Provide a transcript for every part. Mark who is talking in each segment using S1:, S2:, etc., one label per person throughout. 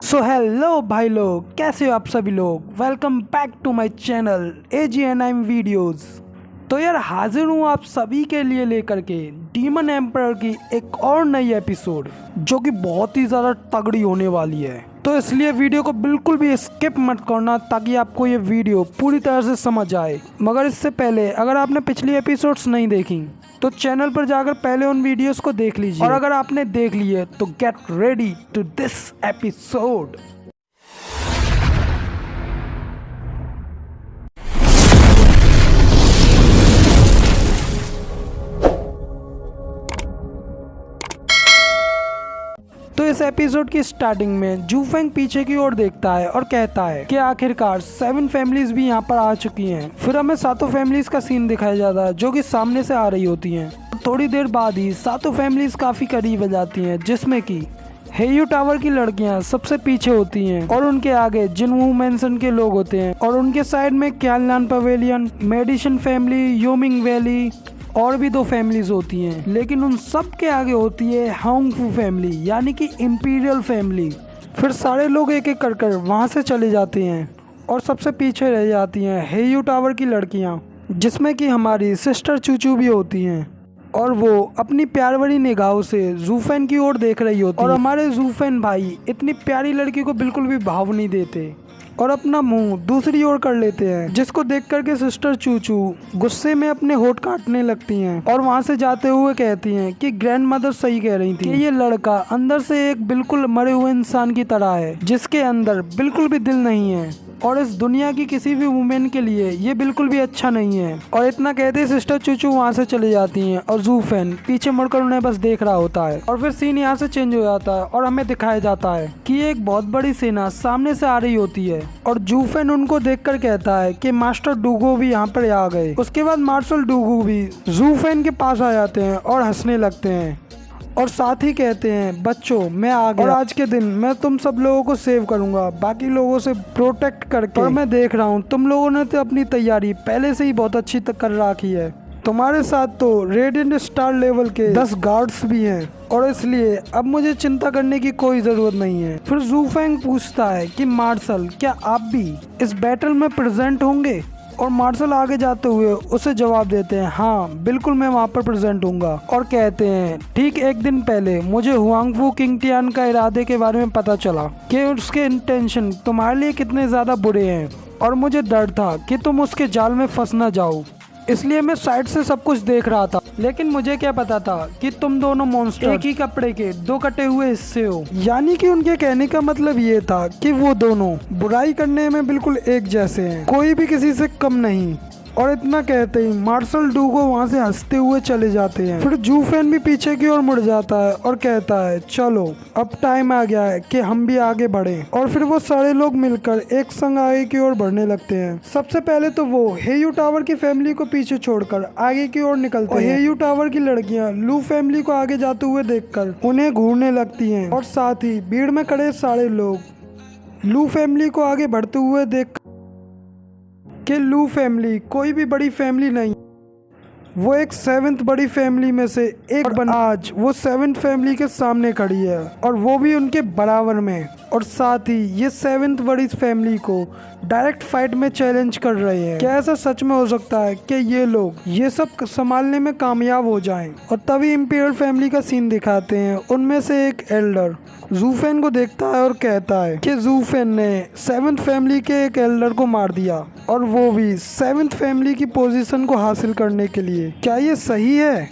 S1: So hello भाई लोग, कैसे हो आप सभी लोग। Welcome back to my channel AGNM videos. तो यार हाजिर हूँ आप सभी के लिए लेकर के डीमन एम्परर की एक और नई एपिसोड, जो कि बहुत ही ज़्यादा तगड़ी होने वाली है। तो इसलिए वीडियो को बिल्कुल भी स्किप मत करना, ताकि आपको ये वीडियो पूरी तरह से समझ आए। मगर इससे पहले अगर आपने पिछली एपिसोड्स नहीं देखी तो चैनल पर जाकर पहले उन वीडियोस को देख लीजिए, और अगर आपने देख लिए तो get ready to this episode. तो इस एपिसोड की स्टार्टिंग में जूफेंग पीछे की ओर देखता है और कहता है कि आखिरकार 7 फैमिलीज भी यहाँ पर आ चुकी हैं। फिर हमें 7 फैमिलीज का सीन दिखाया जाता है, जो कि सामने से आ रही होती हैं। थोड़ी देर बाद ही 7 फैमिलीज काफी करीब आ जाती हैं, जिसमें कि हेयू टावर की लड़कियां सबसे पीछे होती हैं और उनके आगे जिनवू मेंशन के लोग होते हैं, और उनके साइड में क्यालनान पवेलियन, मेडिसन फैमिली, योमिंग वैली और भी 2 फैमिलीज होती हैं। लेकिन उन सब के आगे होती है हांगफू फैमिली, यानी कि इंपीरियल फैमिली। फिर सारे लोग एक एक कर वहाँ से चले जाते हैं और सबसे पीछे रह जाती हैं हेयू टावर की लड़कियाँ, जिसमें कि हमारी सिस्टर चूचू भी होती हैं, और वो अपनी प्यार भरी निगाहों से जूफेन की ओर देख रही होती है। और हमारे जूफेन भाई इतनी प्यारी लड़की को बिल्कुल भी भाव नहीं देते और अपना मुंह दूसरी ओर कर लेते हैं, जिसको देख करके सिस्टर चूचू गुस्से में अपने होठ काटने लगती हैं और वहां से जाते हुए कहती हैं कि ग्रैंड मदर सही कह रही थी, ये लड़का अंदर से एक बिल्कुल मरे हुए इंसान की तरह है, जिसके अंदर बिल्कुल भी दिल नहीं है, और इस दुनिया की किसी भी वुमेन के लिए ये बिल्कुल भी अच्छा नहीं है। और इतना कहते सिस्टर चूचू वहाँ से चले जाती हैं और जूफेन पीछे मुड़कर उन्हें बस देख रहा होता है। और फिर सीन यहाँ से चेंज हो जाता है और हमें दिखाया जाता है कि एक बहुत बड़ी सेना सामने से आ रही होती है, और जूफेन उनको देखकर कहता है कि मास्टर डूगो भी यहाँ पर आ गए। उसके बाद मार्शल डूगो भी जूफेन के पास आ जाते हैं और हंसने लगते हैं, और साथ ही कहते हैं बच्चों मैं आ गया, और आज के दिन मैं तुम सब लोगों को सेव करूंगा, बाकी लोगों से प्रोटेक्ट करके। और मैं देख रहा हूँ तुम लोगों ने तो अपनी तैयारी पहले से ही बहुत अच्छी तक कर रखी है। तुम्हारे साथ तो रेडिएंट स्टार लेवल के 10 गार्ड्स भी हैं, और इसलिए अब मुझे चिंता करने की कोई जरूरत नहीं है। फिर जूफेंग पूछता है कि मार्शल क्या आप भी इस बैटल में प्रेजेंट होंगे, और मार्शल आगे जाते हुए उसे जवाब देते हैं हाँ बिल्कुल मैं वहाँ पर प्रेजेंट हूँगा। और कहते हैं ठीक एक दिन पहले मुझे हुआंगफू किंग टियान का इरादे के बारे में पता चला कि उसके इंटेंशन तुम्हारे लिए कितने ज़्यादा बुरे हैं, और मुझे डर था कि तुम उसके जाल में फंस ना जाओ, इसलिए मैं साइड से सब कुछ देख रहा था। लेकिन मुझे क्या पता था कि तुम दोनों मॉन्स्टर एक ही कपड़े के 2 कटे हुए हिस्से हो। यानी कि उनके कहने का मतलब ये था कि वो दोनों बुराई करने में बिल्कुल एक जैसे हैं, कोई भी किसी से कम नहीं। और इतना कहते ही मार्शल डूगो वहाँ से हंसते हुए चले जाते हैं। फिर जूफेन भी पीछे की ओर मुड़ जाता है और कहता है चलो अब टाइम आ गया है कि हम भी आगे बढ़ें। और फिर वो सारे लोग मिलकर एक संग आगे की ओर बढ़ने लगते हैं। सबसे पहले तो वो हेयू टावर की फैमिली को पीछे छोड़कर आगे की ओर निकलते हैं। हेयू टावर की लड़कियां लू फैमिली को आगे जाते हुए देखकर उन्हें घूरने लगती हैं, और साथ ही भीड़ में खड़े सारे लोग लू फैमिली को आगे बढ़ते हुए देख कि लू फैमिली कोई भी बड़ी फैमिली नहीं, वो एक 7th बड़ी फैमिली में से एक बन। आज वो 7th फैमिली के सामने खड़ी है, और वो भी उनके बराबर में। और साथ ही ये 7th बड़ी फैमिली को डायरेक्ट फाइट में चैलेंज कर रहे हैं। क्या ऐसा सच में हो सकता है कि ये लोग ये सब संभालने में कामयाब हो जाएं? और तभी इंपीरियल फैमिली का सीन दिखाते हैं। उनमें से एक एल्डर जूफेन को देखता है और कहता है कि जूफेन ने 7th फैमिली के एक एल्डर को मार दिया, और वो भी 7th फैमिली की पोजीशन को हासिल करने के लिए। क्या ये सही है?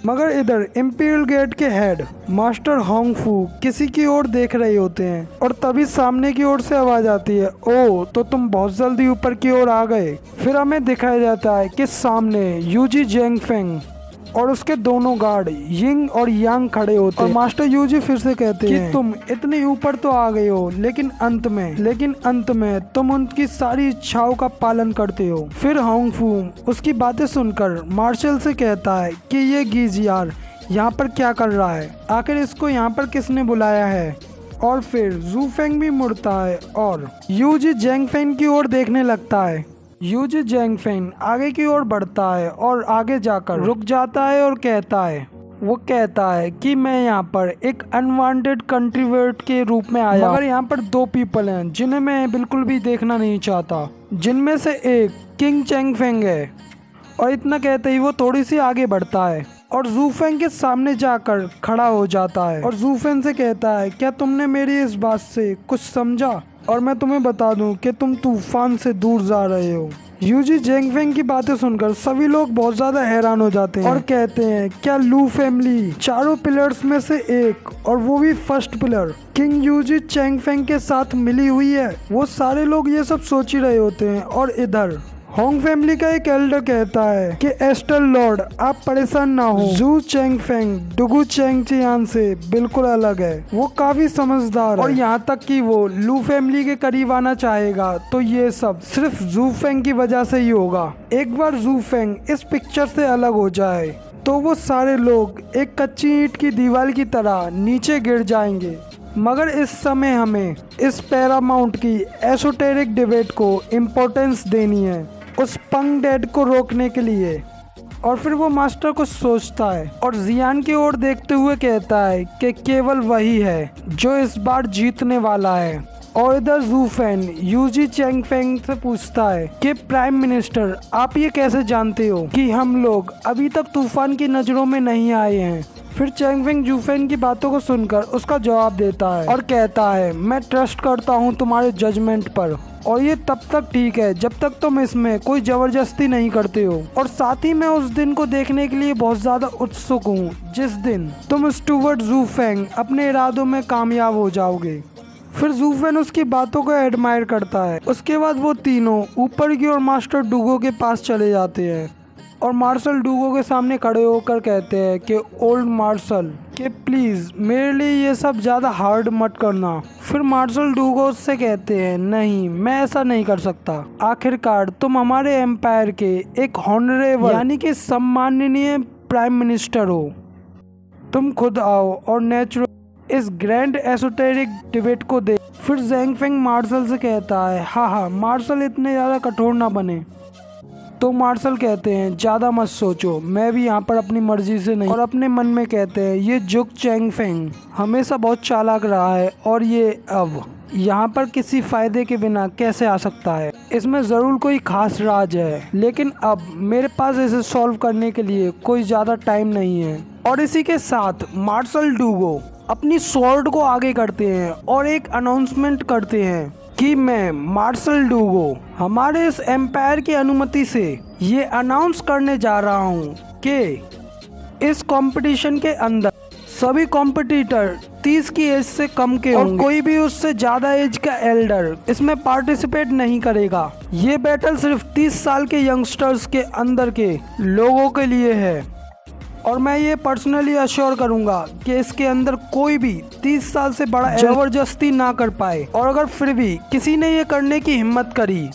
S1: मगर इधर इंपीरियल गेट के हेड मास्टर होंगफू किसी की ओर देख रहे होते हैं, और तभी सामने की ओर से आवाज आती है ओ तो तुम बहुत जल्दी ऊपर की ओर आ गए। फिर हमें दिखाया जाता है कि सामने यूजी जेंगफेंग और उसके दोनों गार्ड यिंग और यांग खड़े होते हैं। और मास्टर यूजी फिर से कहते हैं कि तुम इतने ऊपर तो आ गए हो, लेकिन अंत में तुम उनकी सारी इच्छाओं का पालन करते हो। फिर होंगफू उसकी बातें सुनकर मार्शल से कहता है कि ये गीजियार यहाँ पर क्या कर रहा है, आखिर इसको यहाँ पर किसने बुलाया है। और फिर जूफेंग भी मुड़ता है और यूजी जेंगफेंग की ओर देखने लगता है। यूजी जेंगफेंग आगे की ओर बढ़ता है और आगे जाकर रुक जाता है और कहता है वो कहता है कि मैं यहाँ पर एक अनवांटेड कंट्रीब्यूट के रूप में आया, मगर यहाँ पर दो पीपल हैं जिन्हें मैं बिल्कुल भी देखना नहीं चाहता, जिनमें से एक किंग चेंग फेंग है। और इतना कहते ही वो थोड़ी सी आगे बढ़ता है और जू फेंग के सामने जाकर खड़ा हो जाता है और जू फेंग से कहता है, क्या तुमने मेरी इस बात से कुछ समझा? और मैं तुम्हें बता दूं कि तुम तूफान से दूर जा रहे हो। यूजी चेंग फेंग की बातें सुनकर सभी लोग बहुत ज्यादा हैरान हो जाते हैं और कहते हैं, क्या लू फैमिली चारों पिलर्स में से एक, और वो भी फर्स्ट पिलर, किंग यूजी चेंग फेंग के साथ मिली हुई है? वो सारे लोग ये सब सोच ही रहे होते हैं और इधर होंग फैमिली का एक एल्डर कहता है कि एस्टर लॉर्ड, आप परेशान ना हो, जू चेंग फेंग डुगू चेंग चियान से बिल्कुल अलग है। वो काफी समझदार है और यहाँ तक कि वो लू फैमिली के करीब आना चाहेगा तो ये सब सिर्फ जू फेंग की वजह से ही होगा। एक बार जू फेंग इस पिक्चर से अलग हो जाए तो वो सारे लोग एक कच्ची ईंट की दीवार की तरह नीचे गिर जाएंगे। मगर इस समय हमें इस पैरामाउंट की एसोटेरिक डिबेट को इम्पोर्टेंस देनी है, उस पंग डेड को रोकने के लिए। और फिर वो मास्टर कुछ सोचता है और जियान की ओर देखते हुए कहता है कि केवल वही है जो इस बार जीतने वाला है। और इधर जू फेंग यूजी चेंग फेंग से पूछता है कि प्राइम मिनिस्टर, आप ये कैसे जानते हो कि हम लोग अभी तक तूफान की नजरों में नहीं आए हैं? फिर चेंग फेंग जू फेंग की बातों को सुनकर उसका जवाब देता है और कहता है, मैं ट्रस्ट करता हूँ तुम्हारे जजमेंट पर, और ये तब तक ठीक है जब तक तुम इसमें कोई जबरदस्ती नहीं करते हो। और साथ ही मैं उस दिन को देखने के लिए बहुत ज्यादा उत्सुक हूँ जिस दिन तुम स्टुअर्ट जू फेंग अपने इरादों में कामयाब हो जाओगे। फिर जू फेंग उसकी बातों को एडमायर करता है। उसके बाद वो तीनों ऊपर की ओर मास्टर डूगो के पास चले जाते हैं और मार्शल डूगो के सामने खड़े होकर कहते हैं कि ओल्ड मार्शल, कि प्लीज़ मेरे लिए ये सब ज़्यादा हार्ड मत करना। फिर मार्शल डूगो उससे कहते हैं, नहीं मैं ऐसा नहीं कर सकता, आखिरकार तुम हमारे एम्पायर के एक हॉनरेबल यानी कि सम्माननीय प्राइम मिनिस्टर हो। तुम खुद आओ और नेचुरल इस ग्रैंड एसोटेरिक डिबेट को दे। फिर जेंग फेंग मार्शल से कहता है, हाँ मार्शल इतने ज़्यादा कठोर ना बने। तो मार्शल कहते हैं, ज़्यादा मत सोचो, मैं भी यहाँ पर अपनी मर्जी से नहीं। और अपने मन में कहते हैं, ये जुग चेंग फेंग हमेशा बहुत चालाक रहा है और ये अब यहाँ पर किसी फायदे के बिना कैसे आ सकता है? इसमें ज़रूर कोई खास राज है, लेकिन अब मेरे पास इसे सॉल्व करने के लिए कोई ज़्यादा टाइम नहीं है। और इसी के साथ मार्शल डूगो अपनी स्वॉर्ड को आगे करते हैं और एक अनाउंसमेंट करते हैं कि मैं मार्शल डूगो हमारे इस एम्पायर की अनुमति से ये अनाउंस करने जा रहा हूँ कि इस कंपटीशन के अंदर सभी कॉम्पिटिटर 30 की एज से कम के और कोई भी उससे ज़्यादा एज का एल्डर इसमें पार्टिसिपेट नहीं करेगा। ये बैटल सिर्फ 30 साल के यंगस्टर्स के अंदर के लोगों के लिए है और मैं ये पर्सनली अश्योर करूंगा कि इसके अंदर कोई भी 30 साल से बड़ा जबरदस्ती ना कर पाए। और अगर फिर भी किसी ने ये करने की हिम्मत करी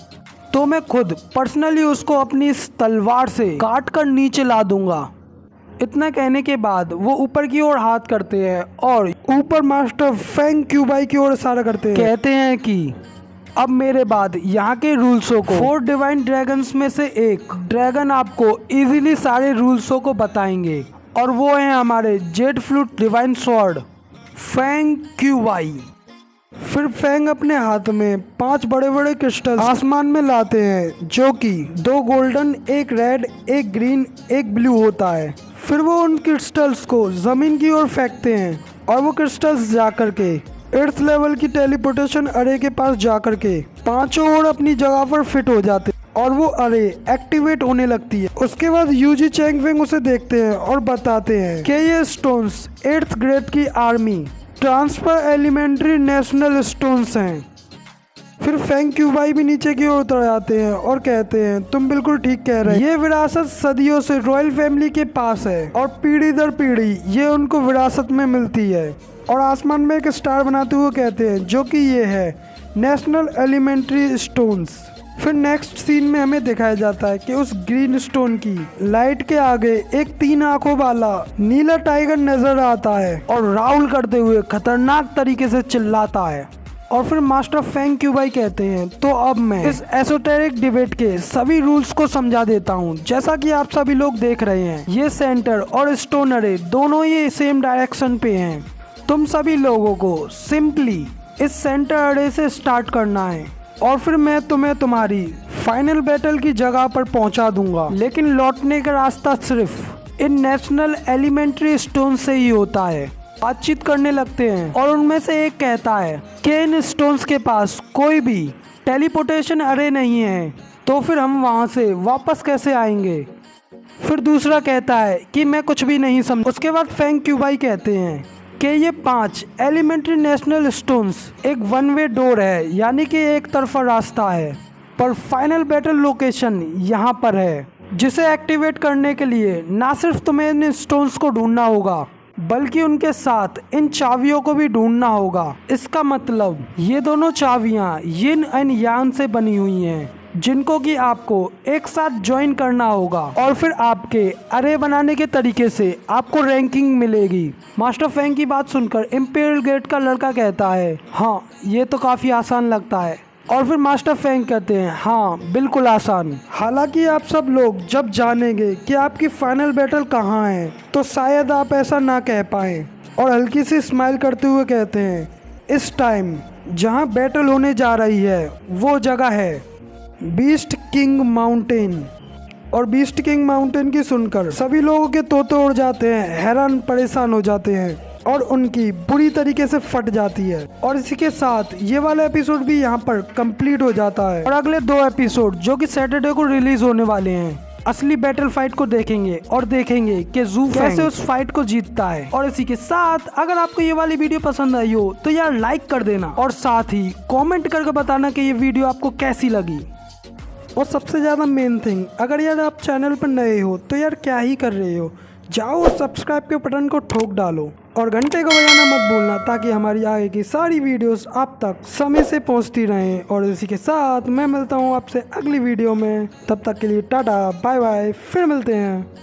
S1: तो मैं खुद पर्सनली उसको अपनी इस तलवार से काट कर नीचे ला दूंगा। इतना कहने के बाद वो ऊपर की ओर हाथ करते हैं और ऊपर मास्टर फेंग क्यूबाई की ओर इशारा करते हैं, कहते हैं कि अब मेरे बाद यहाँ के रूल्सों को 4 डिवाइन ड्रैगन्स में से एक ड्रैगन आपको इजीली सारे रूल्सों को बताएंगे और वो हैं हमारे jade flute divine sword Feng Qubai. फिर फेंग अपने हाथ में 5 बड़े बड़े क्रिस्टल आसमान में लाते हैं जो कि 2 गोल्डन, 1 रेड, 1 ग्रीन, 1 ब्लू होता है। फिर वो उन क्रिस्टल्स को जमीन की ओर फेंकते हैं और वो क्रिस्टल्स जाकर के अर्थ लेवल की टेलीपोर्टेशन अरे के पास जाकर के पांचों ओर अपनी जगह पर फिट हो जाते और वो अरे एक्टिवेट होने लगती है। उसके बाद यूजी चेंग फेंग उसे देखते हैं और बताते हैं कि ये स्टोन्स 8th ग्रेड की army transfer elementary national stones हैं। फिर फेंग क्यूबाई भी नीचे की ओर उतर जाते हैं और कहते हैं, तुम बिल्कुल ठीक कह रहे हैं, ये विरासत सदियों से रॉयल फैमिली के पास है और पीढ़ी दर पीढ़ी ये उनको विरासत में मिलती है। और आसमान में एक स्टार बनाते हुए कहते हैं जो कि ये है नेशनल एलिमेंट्री स्टोन्स। फिर नेक्स्ट सीन में हमें दिखाया जाता है कि उस ग्रीन स्टोन की लाइट के आगे एक 3 आंखों वाला नीला टाइगर नजर आता है और राउल करते हुए खतरनाक तरीके से चिल्लाता है। और फिर मास्टर फेंग क्यूबाई कहते हैं, तो अब मैं इस एसोटेरिक डिबेट के सभी रूल्स को समझा देता हूँ। जैसा कि आप सभी लोग देख रहे हैं, ये सेंटर और स्टोन अरे दोनों ही सेम डायरेक्शन पे हैं। तुम सभी लोगों को सिंपली इस सेंटर अरे से स्टार्ट करना है और फिर मैं तुम्हें तुम्हारी फाइनल बैटल की जगह पर पहुंचा दूंगा। लेकिन लौटने का रास्ता सिर्फ इन नेशनल एलिमेंट्री स्टोन से ही होता है। बातचीत करने लगते हैं और उनमें से एक कहता है कि इन स्टोन्स के पास कोई भी टेलीपोर्टेशन अरे नहीं है, तो फिर हम वहां से वापस कैसे आएंगे। फिर दूसरा कहता है कि मैं कुछ भी नहीं समझ। उसके बाद फेंग क्यूबाई कहते हैं कि ये 5 एलिमेंट्री नेशनल स्टोन्स एक वन वे डोर है, यानी कि एक तरफा रास्ता है, पर फाइनल बैटल लोकेशन यहाँ पर है, जिसे एक्टिवेट करने के लिए ना सिर्फ तुम्हें इन स्टोन्स को ढूंढना होगा बल्कि उनके साथ इन चाबियों को भी ढूंढना होगा। इसका मतलब ये दोनों चाबियां यिन एंड यांग से बनी हुई हैं, जिनको कि आपको एक साथ ज्वाइन करना होगा और फिर आपके अरे बनाने के तरीके से आपको रैंकिंग मिलेगी। मास्टर फेंग की बात सुनकर इंपीरियल गेट का लड़का कहता है, हाँ ये तो काफ़ी आसान लगता है। और फिर मास्टर फेंग कहते हैं, हाँ बिल्कुल आसान। हालांकि आप सब लोग जब जानेंगे कि आपकी फाइनल बैटल कहाँ है तो शायद आप ऐसा ना कह पाएँ। और हल्की सी स्माइल करते हुए कहते हैं, इस टाइम जहाँ बैटल होने जा रही है वो जगह है बीस्ट किंग माउंटेन। और बीस्ट किंग माउंटेन की सुनकर सभी लोगों के तोते उड़ जाते हैं, हैरान परेशान हो जाते हैं और उनकी बुरी तरीके से फट जाती है। और इसी के साथ ये वाला एपिसोड भी यहाँ पर कंप्लीट हो जाता है। और अगले 2 एपिसोड जो कि सैटरडे को रिलीज होने वाले हैं, असली बैटल फाइट को देखेंगे और देखेंगे कि जू कैसे उस फाइट को जीतता है। और इसी के साथ अगर आपको ये वाली वीडियो पसंद आई हो तो यार लाइक कर देना और साथ ही कमेंट करके बताना कि ये वीडियो आपको कैसी लगी। और सबसे ज़्यादा मेन थिंग, अगर यार आप चैनल पर नए हो तो यार क्या ही कर रहे हो, जाओ और सब्सक्राइब के बटन को ठोक डालो और घंटे को बजाना मत भूलना, ताकि हमारी आगे की सारी वीडियोस आप तक समय से पहुंचती रहें। और इसी के साथ मैं मिलता हूं आपसे अगली वीडियो में, तब तक के लिए टाटा बाय बाय, फिर मिलते हैं।